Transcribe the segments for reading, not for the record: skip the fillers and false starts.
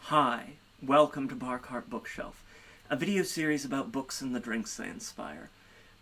Hi, welcome to Bar Cart Bookshelf, a video series about books and the drinks they inspire.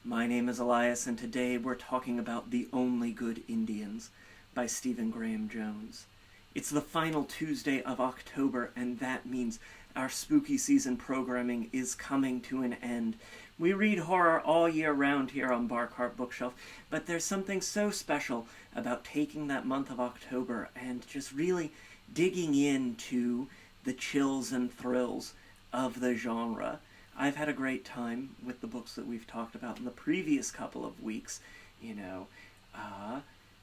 My name is Elias, and today we're talking about The Only Good Indians by Stephen Graham Jones. It's the final Tuesday of October, and that means our spooky season programming is coming to an end. We read horror all year round here on Bar Cart Bookshelf, but there's something so special about taking that month of October and just really digging into the chills and thrills of the genre. I've had a great time with the books that we've talked about in the previous couple of weeks.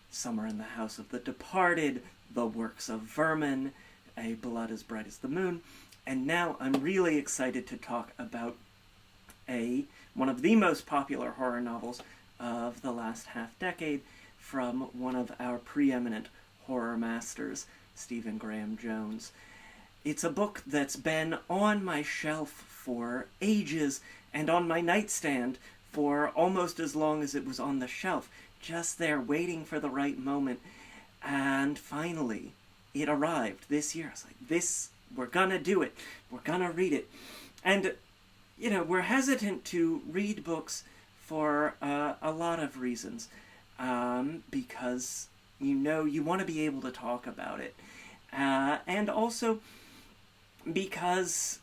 Summer in the House of the Departed, The Works of Vermin, A Blood as Bright as the Moon, and now I'm really excited to talk about one of the most popular horror novels of the last half-decade from one of our preeminent horror masters, Stephen Graham Jones. It's a book that's been on my shelf for ages and on my nightstand for almost as long as it was on the shelf, just there waiting for the right moment. And finally, it arrived this year. I was like, we're gonna do it. We're gonna read it. And, we're hesitant to read books for a lot of reasons. Because, you want to be able to talk about it. And also because,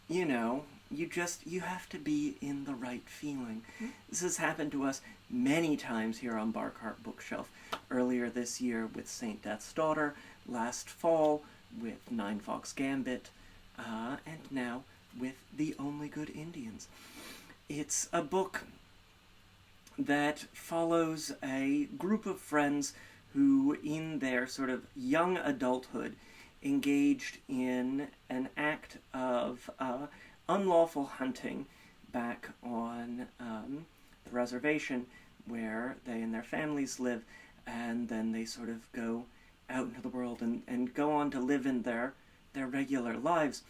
you have to be in the right feeling. This has happened to us many times here on Bar Cart Bookshelf. Earlier this year with Saint Death's Daughter, last fall with Nine Fox Gambit, and now with The Only Good Indians. It's a book that follows a group of friends who, in their sort of young adulthood, engaged in an act of unlawful hunting back on the reservation where they and their families live, and then they sort of go out into the world and go on to live in their regular lives,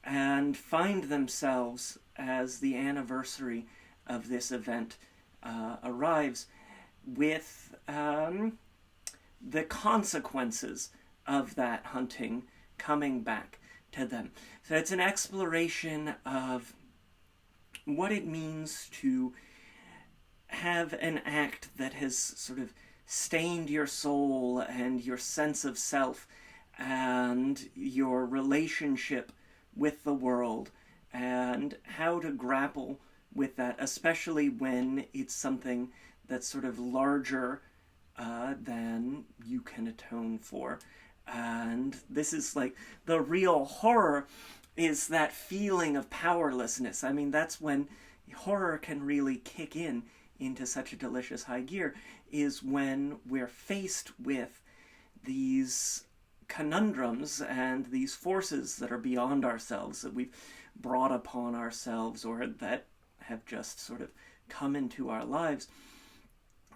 and find themselves, as the anniversary of this event arrives, with the consequences of that hunting coming back to them. So it's an exploration of what it means to have an act that has sort of stained your soul and your sense of self and your relationship with the world, and how to grapple with that, especially when it's something that's sort of larger than you can atone for. And this is like the real horror, is that feeling of powerlessness. I mean, that's when horror can really kick into such a delicious high gear, is when we're faced with these conundrums and these forces that are beyond ourselves, that we've brought upon ourselves, or that have just sort of come into our lives,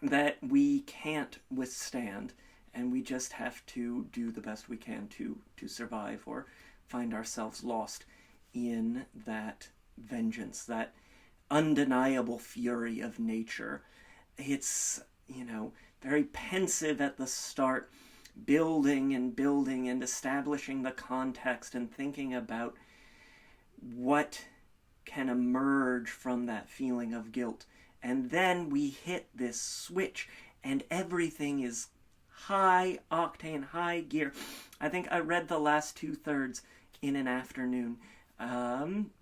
that we can't withstand. And we just have to do the best we can to survive, or find ourselves lost in that vengeance, that undeniable fury of nature. It's, very pensive at the start, building and establishing the context and thinking about what can emerge from that feeling of guilt. And then we hit this switch, and everything is high octane, high gear. I think I read the last 2/3 in an afternoon,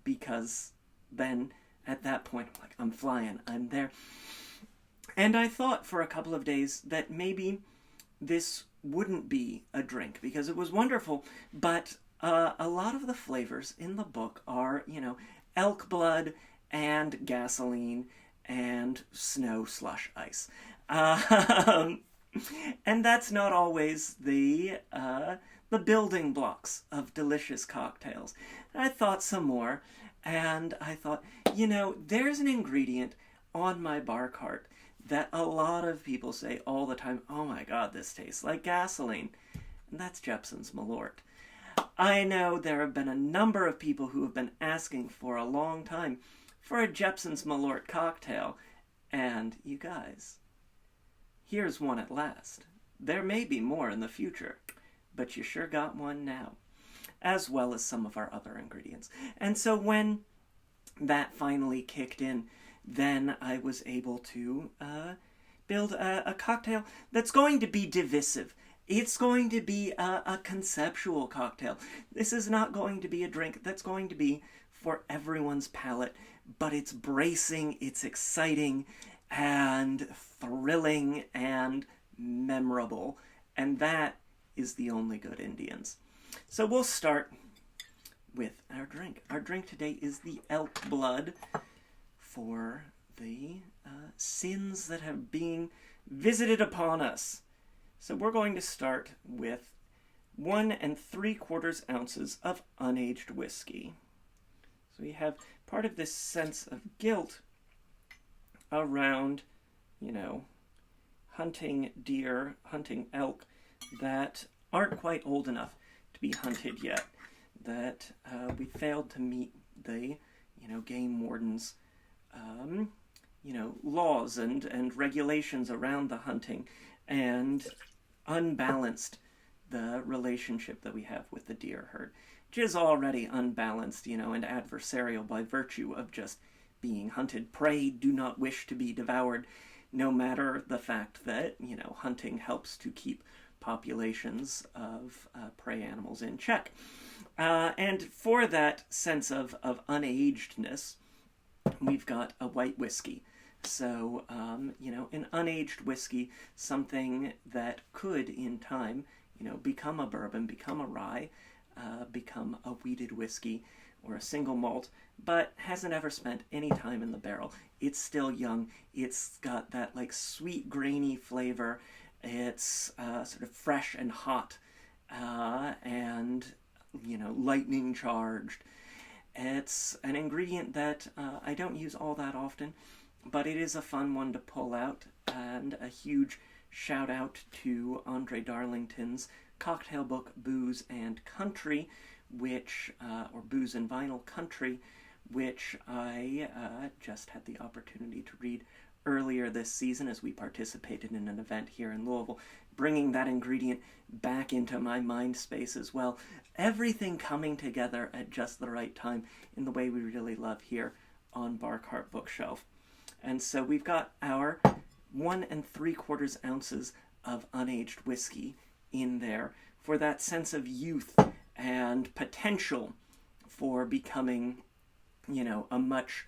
because then at that point I'm flying, I'm there. And I thought for a couple of days that maybe this wouldn't be a drink, because it was wonderful, but a lot of the flavors in the book are, elk blood and gasoline and snow slush ice. And that's not always the building blocks of delicious cocktails. I thought some more, and I thought, there's an ingredient on my bar cart that a lot of people say all the time, oh my god, this tastes like gasoline. And that's Jeppson's Malort. I know there have been a number of people who have been asking for a long time for a Jeppson's Malort cocktail, and you guys, here's one at last. There may be more in the future, but you sure got one now. as well as some of our other ingredients. And so when that finally kicked in, then I was able to build a cocktail that's going to be divisive. It's going to be a conceptual cocktail. This is not going to be a drink that's going to be for everyone's palate, but it's bracing, it's exciting, and thrilling, and memorable. And that is the only good Indians. So we'll start with our drink. Our drink today is the elk blood for the sins that have been visited upon us. So we're going to start with 1 3/4 ounces of unaged whiskey. So we have part of this sense of guilt around, hunting deer, hunting elk that aren't quite old enough to be hunted yet. That we failed to meet the, game wardens' laws and regulations around the hunting, and unbalanced the relationship that we have with the deer herd, which is already unbalanced, and adversarial by virtue of just being hunted. Prey do not wish to be devoured, no matter the fact that, hunting helps to keep populations of prey animals in check. And for that sense of unagedness, we've got a white whiskey. So, an unaged whiskey, something that could, in time, become a bourbon, become a rye, become a wheated whiskey or a single malt, but hasn't ever spent any time in the barrel. It's still young. It's got that, sweet, grainy flavor. It's sort of fresh and hot, and, lightning charged. It's an ingredient that I don't use all that often, but it is a fun one to pull out, and a huge shout out to Andre Darlington's cocktail book, Booze and Country, or Booze and Vinyl Country, which I just had the opportunity to read earlier this season as we participated in an event here in Louisville, bringing that ingredient back into my mind space as well. Everything coming together at just the right time in the way we really love here on Bar Cart Bookshelf. And so we've got our 1 3/4 ounces of unaged whiskey in there for that sense of youth and potential for becoming, a much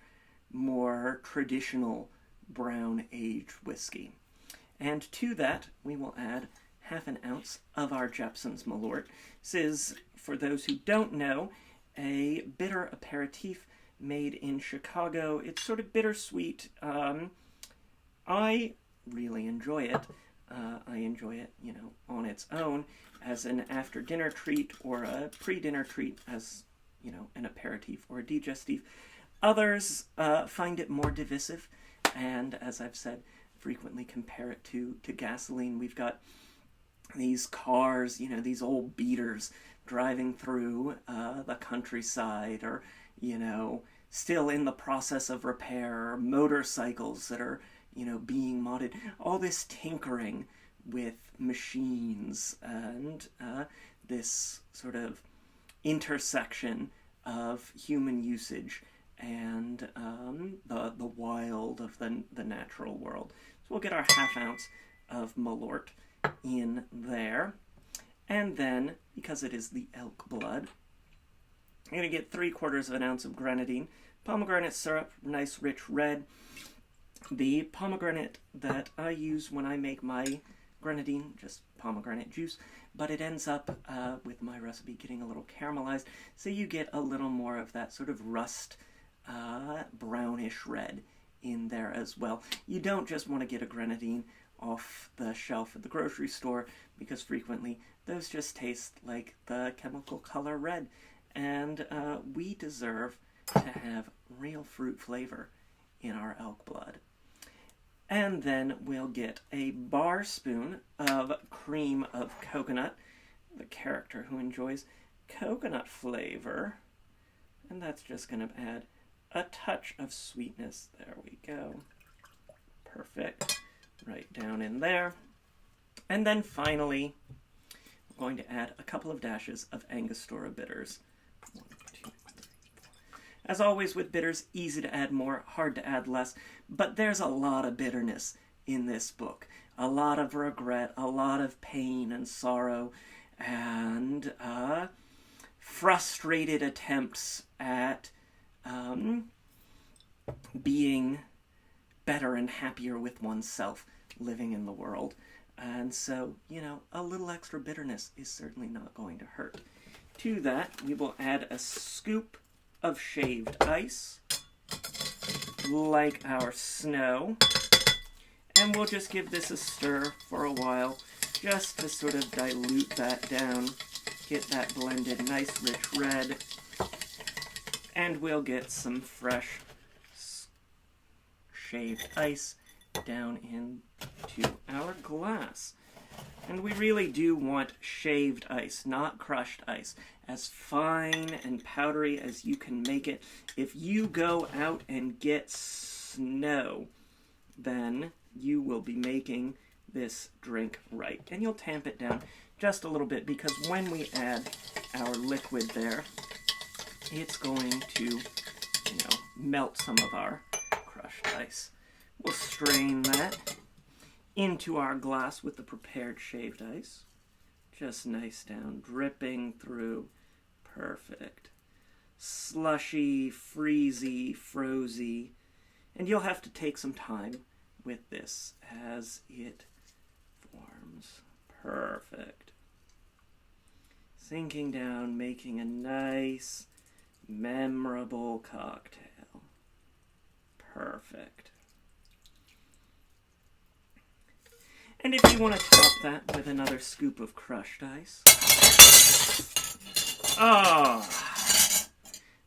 more traditional brown aged whiskey. And to that, we will add 1/2 ounce of our Jeppson's Malort. This is, for those who don't know, a bitter aperitif made in Chicago. It's sort of bittersweet. I really enjoy it. I enjoy it, on its own as an after-dinner treat or a pre-dinner treat as, an aperitif or a digestif. Others find it more divisive, and as I've said, frequently compare it to gasoline. We've got these cars, these old beaters driving through the countryside, or, still in the process of repair, or motorcycles that are, being modded. All this tinkering with machines and this sort of intersection of human usage and the wild of the natural world. So we'll get our 1/2 ounce of Malort in there. And then, because it is the elk blood, I'm going to get 3/4 ounce of grenadine. Pomegranate syrup, nice rich red. The pomegranate that I use when I make my grenadine, just pomegranate juice, but it ends up, with my recipe, getting a little caramelized, so you get a little more of that sort of rust, brownish red in there as well. You don't just want to get a grenadine off the shelf at the grocery store, because frequently those just taste like the chemical color red, and we deserve to have real fruit flavor in our elk blood. And then we'll get a bar spoon of cream of coconut, the character who enjoys coconut flavor, and that's just going to add a touch of sweetness. There we go. Perfect. Right down in there. And then finally, we're going to add a couple of dashes of Angostura bitters. 1, 2, 3, 4. As always with bitters, easy to add more, hard to add less, but there's a lot of bitterness in this book. A lot of regret, a lot of pain and sorrow, and frustrated attempts at being better and happier with oneself living in the world. And so, a little extra bitterness is certainly not going to hurt. To that, we will add a scoop of shaved ice, like our snow, and we'll just give this a stir for a while, just to sort of dilute that down, get that blended nice rich red, and we'll get some fresh shaved ice down into our glass. And we really do want shaved ice, not crushed ice, as fine and powdery as you can make it. If you go out and get snow, then you will be making this drink right. And you'll tamp it down just a little bit, because when we add our liquid there, it's going to, melt some of our crushed ice. We'll strain that into our glass with the prepared shaved ice. Just nice down, dripping through. Perfect. Slushy, freezy, frozy. And you'll have to take some time with this as it forms. Perfect. Sinking down, making a nice, memorable cocktail. Perfect. And if you want to top that with another scoop of crushed ice,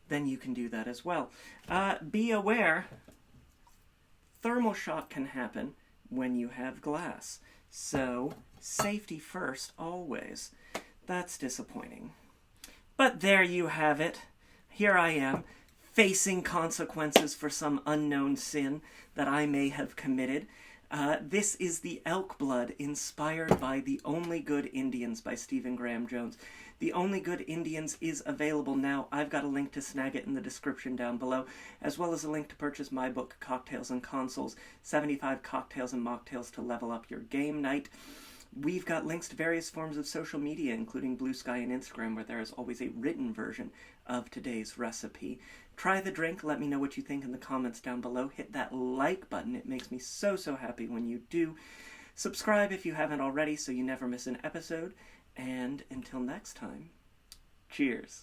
then you can do that as well. Be aware, thermal shock can happen when you have glass. So, safety first, always. That's disappointing. But there you have it. Here I am, facing consequences for some unknown sin that I may have committed. This is the Elk Blood, inspired by The Only Good Indians by Stephen Graham Jones. The Only Good Indians is available now. I've got a link to snag it in the description down below, as well as a link to purchase my book, Cocktails and Consoles, 75 Cocktails and Mocktails to Level Up Your Game Night. We've got links to various forms of social media, including Blue Sky and Instagram, where there is always a written version of today's recipe. Try the drink. Let me know what you think in the comments down below. Hit that like button. It makes me so happy when you do. Subscribe if you haven't already so you never miss an episode. And until next time, cheers.